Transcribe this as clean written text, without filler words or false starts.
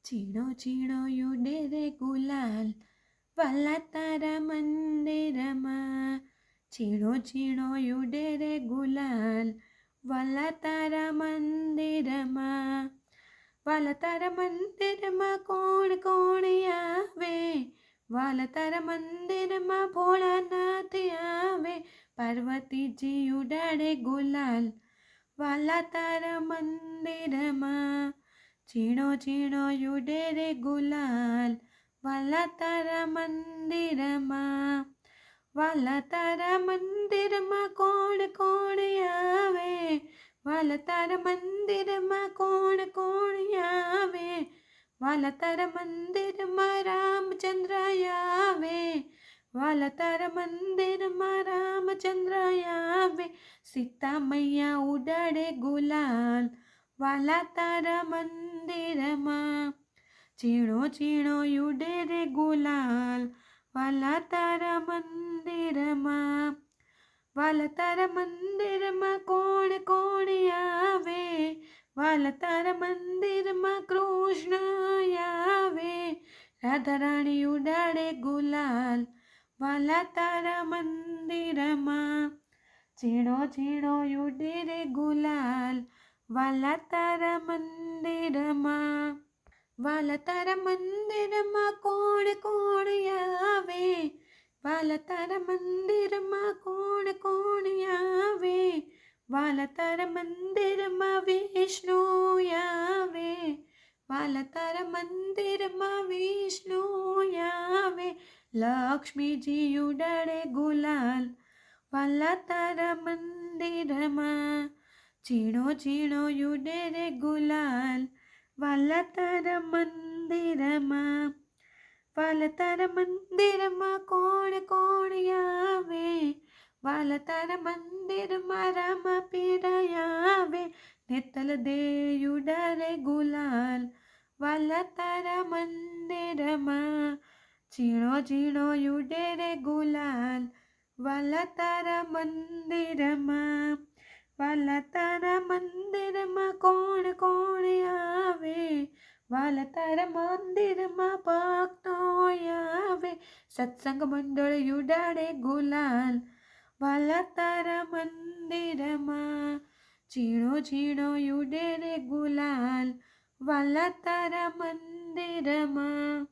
ચીણો ચીણો યુડે રે ગુલાલ વાલા તારા મંદિરમાં. ચીણો ચીણો યુડે રે ગુલાલ વાલા તારા મંદિરમાં. વાલા તારા મંદિરમાં કોણ કોણ આવે? વાલા તારા મંદિરમાં ભોળાનાથ આવે. પાર્વતીજી ઉડાડે ગુલાલ વાલા તારા મંદિરમાં. ચીણો ચીણો યુડે રે ગુલાલ વાલા તારા મંદિરમાં. વાલા તારા મંદિરમાં કોણ કોણ આવે? વાલા તારા મંદિરમાં કોણ કોણ આવે? વાલા તારા મંદિરમાં રામચંદ્ર આવે. વાલા તારા મંદિરમાં રામચંદ્ર આવે. સીતા મૈયા ઉડાડે ગુલાલ વાલા તારા મંદિરમાં. ચીણો ચીણો યુડે રે ગુલાલ વાલા તારા મંદિરમાં. વાલા તારા મંદિરમાં કોણ કોણ આવે? વાલા તારા મંદિરમાં કૃષ્ણ આવે. રાધા રાણી ઉડાડે ગુલાલ વાલા તારા મંદિરમાં. ચીણો ચીણો યુડે રે ગુલાલ વાલા તારા મંદિરમાં. વાલા તારા મંદિરમાં કોણ કોણ આવે? વાલા તારા મંદિરમાં કોણ કોણ આવે? વાલા તારા મંદિરમાં વિષ્ણુ આવે. વાલા તારા મંદિરમાં વિષ્ણુ આવે. લક્ષ્મીજી ઉડાડે ગુલાલ વાલા તારા મંદિરમાં. ચીણો ચીણો યુડે રે ગુલાલ વાલા તારા મંદિરમાં. વાલા તારા મંદિરમાં કોણ કોણ આવે? વાલા તારા મંદિરમાં રામ પીર આવે. નેતલ દે ઉડાડે ગુલાલ વાલા તારા મંદિરમાં. ચીણો ચીણો યુડે રે ગુલાલ વાલા તારા મંદિરમાં. વાલા તારા મંદિરમાં કોણ કોણ આવે? વાલા તારા મંદિરમાં ભક્તો આવે. સત્સંગ મંડળ યુડાડે ગુલાલ વાલા તારા મંદિરમાં. ચીણો ચીણો યુડે રે ગુલાલ વાલા તારા મંદિરમાં.